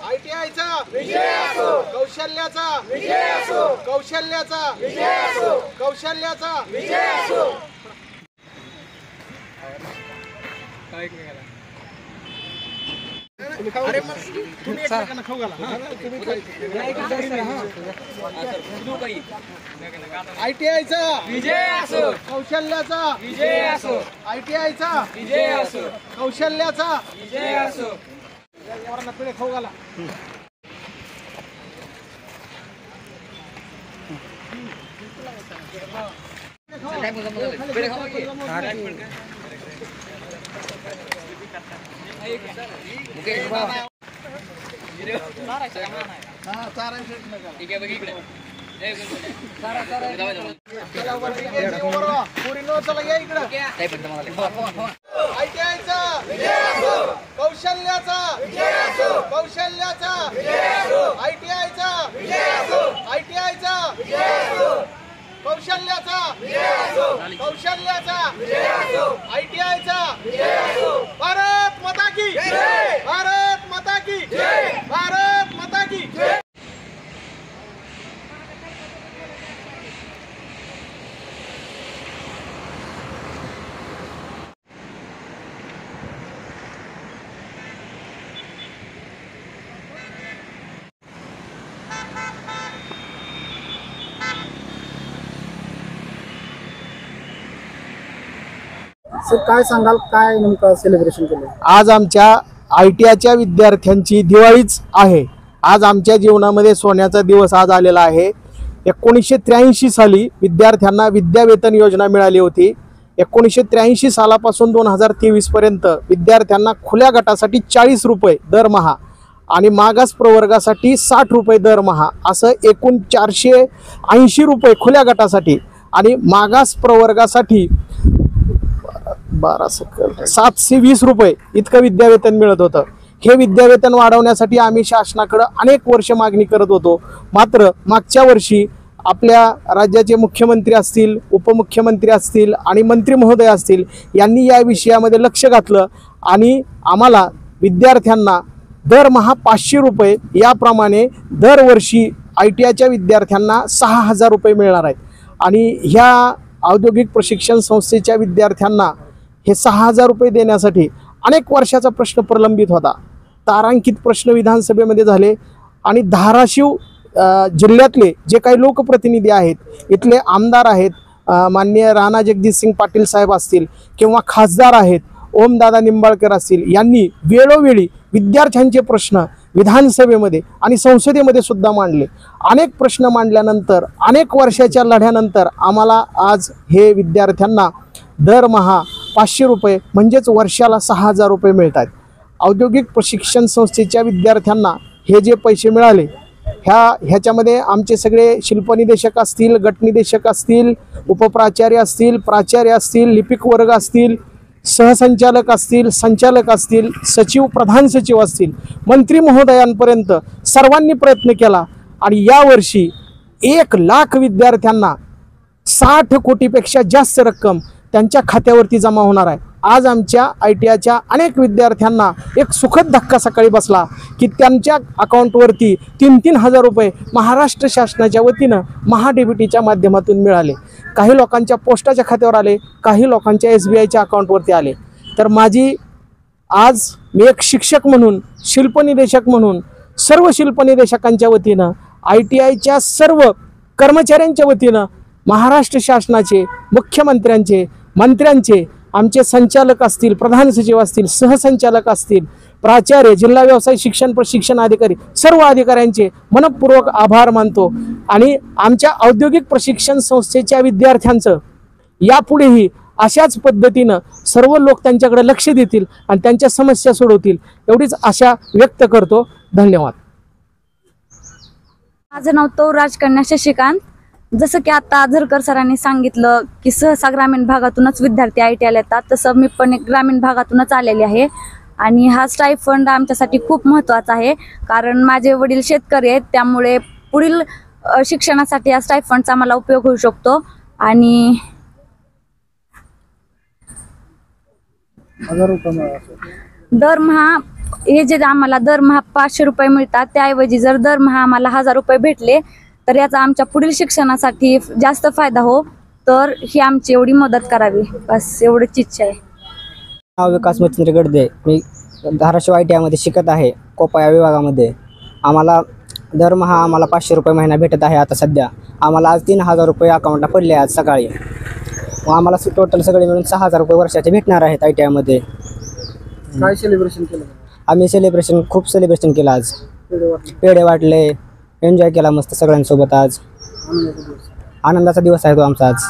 आयटीआयचा विजय असो, कौशल्याचा विजय असो, कौशल्याचा विजय असो, कौशल्याचा विजय असो। अरे मग तुम्ही एकमेकांना खाऊ घाला। आयटीआयचा विजय असो, कौशल्याचा विजय असो, आयटीआयचा विजय असो, कौशल्याचा विजय असो। पिढे खाऊ घाला। आयटीआयचा विजय असो, कौशल्याचा विजय असो, कौशल्याचा विजय असो, आयटीआयचा विजय असो, आयटीआयचा विजय असो, कौशल्याचा विजय असो, कौशल्याचा विजय असो, आयटीआयचा विजय असो। भारत माता की जय, भारत माता की जय, भारत माता की जय। सर काय सांगाल, काय नेमकं सेलिब्रेशन केलं आज? आमच्या आयटीआयच्या विद्यार्थ्यांची दिवाळीच आहे। आज आमच्या जीवनामध्ये सोन्याचा दिवस आज आलेला आहे। 1983 साली विद्यार्थ्यांना विद्यावेतन योजना मिळाली होती। 1983 सालापासून 2023 पर्यंत विद्यार्थ्यांना खुल्या गटासाठी 40 रुपये दरमहा आणि मागास प्रवर्गासाठी 60 रुपये दरमहा असं एकूण 480 रुपये खुल्या गटासाठी आणि मागास प्रवर्गासाठी 720 रुपये इतकं विद्यावेतन मिळत होतं। हे विद्यावेतन वाढवण्यासाठी आम्ही शासनाकडे अनेक वर्ष मागणी करत होतो। मात्र मागच्या वर्षी आपल्या राज्याचे मुख्यमंत्री असतील, उपमुख्यमंत्री असतील आणि मंत्री महोदय असतील यांनी या विषयामध्ये लक्ष घातलं आणि आम्हाला विद्यार्थ्यांना दरमहा 500 रुपये याप्रमाणे दरवर्षी आयटीआयच्या विद्यार्थ्यांना 6000 रुपये मिळणार आहेत। आणि ह्या औद्योगिक प्रशिक्षण संस्थेच्या विद्यार्थ्यांना हे 6000 रुपये देण्यासाठी अनेक वर्षाचा प्रश्न प्रलंबित होता। तारांकित प्रश्न विधानसभेमध्ये झाले आणि धाराशिव जिल्ह्यातले जे काही लोकप्रतिनिधी आहेत, इथले आमदार आहेत, माननीय राणा जगजितसिंग पाटील साहेब असतील किंवा खासदार आहेत ओमदादा निंबाळकर असतील, यांनी वेळोवेळी विद्यार्थ्यांचे प्रश्न विधानसभेमध्ये आणि संसदेमध्ये सुद्धा मांडले। अनेक प्रश्न मांडल्यानंतर अनेक वर्षाच्या लढ्यानंतर आम्हाला आज हे विद्यार्थ्यांना दरमहा 500 रुपये म्हणजेच वर्षाला 6000 रुपये मिळतात। औद्योगिक प्रशिक्षण संस्थेच्या विद्यार्थ्यांना हे जे पैसे मिळाले ह्याच्यामध्ये आमचे सगळे शिल्पनिदेशक असतील, गटनिदेशक असतील, उपप्राचार्य असतील, प्राचार्य असतील, लिपिक वर्ग असतील, सहसंचालक असतील, संचालक असतील, सचिव, प्रधान सचिव असतील, मंत्री महोदयांपर्यंत सर्वांनी प्रयत्न केला आणि यावर्षी 1 लाख विद्यार्थ्यांना 60 कोटीपेक्षा जास्त रक्कम त्यांच्या खात्यावरती जमा होणार आहे। आज आमच्या आयटीआयच्या अनेक विद्यार्थ्यांना एक सुखद धक्का सकाळी बसला की त्यांच्या अकाउंटवरती 3-3 हजार रुपये महाराष्ट्र शासनाच्या वतीनं महाडीबीटीच्या माध्यमातून मिळाले। काही लोकांच्या पोस्टाच्या खात्यावर आले, काही लोकांच्या SBIच्या अकाउंटवरती आले। तर माझी आज मी एक शिक्षक म्हणून, शिल्पनिदेशक म्हणून सर्व शिल्पनिदेशकांच्या वतीनं, आयटीआयच्या सर्व कर्मचाऱ्यांच्या वतीनं, महाराष्ट्र शासनाचे, मुख्यमंत्र्यांचे, मंत्र्यांचे, आमचे संचालक असतील, प्रधान सचिव असतील, सहसंचालक असतील, प्राचार्य, जिल्हा व्यवसाय शिक्षण प्रशिक्षण अधिकारी, सर्व अधिकाऱ्यांचे मनपूर्वक आभार मानतो। आणि आमच्या औद्योगिक प्रशिक्षण संस्थेच्या विद्यार्थ्यांचं यापुढेही अशाच पद्धतीनं सर्व लोक त्यांच्याकडे लक्ष देतील आणि त्यांच्या समस्या सोडवतील एवढीच आशा व्यक्त करतो। धन्यवाद। माझं नाव तो राजकन्या शशिकांत। जसं की आता आझरकर सरांनी सांगितलं की सहसा ग्रामीण भागातूनच विद्यार्थी आयटीआयला येतात, तसं मी पण ग्रामीण भागातूनच आलेले आहे आणि हा स्टायफंड आमच्यासाठी खूप महत्त्वाचा आहे, कारण माझे वडील शेतकरी आहेत, त्यामुळे पुढील शिक्षणासाठी या स्टायफंडचा आम्हाला उपयोग होऊ शकतो. आणि 1000 रुपये मिळाले. दरमहा हे जे आम्हाला दरमहा 500 रुपये मिळतात, त्याऐवजी जर दरमहा आम्हाला 1000 रुपये भेटले तर याचा आमच्या पुढील शिक्षणासाठी जास्त फायदा हो. तर ही आमची एवढी मदत करावी, बस एवढीच इच्छा आहे. नाव विकास मच्छिंद्र गडदे. मी धाराशिव ITI मध्ये शिकत आहे, कोपा या विभागामध्ये. दरमहा आम्हाला 500 रुपये महिना भेटत आहे. आता सध्या आम्हाला आज 3000 रुपये अकाउंटला पडले आज सकाळी. मग आम्हाला टोटल सगळे मिळून 6000 रुपये वर्षाचे भेटणार आहेत ITI मध्ये. काय सेलिब्रेशन केलं? आम्ही खूप सेलिब्रेशन केलं आज. पेढे वाटले. पेढे वाटले, एन्जॉय केला मस्त सगळ्यांसोबत आज. आनंदाचा दिवस. आनंदाचा दिवस आहे तो आमचा आज.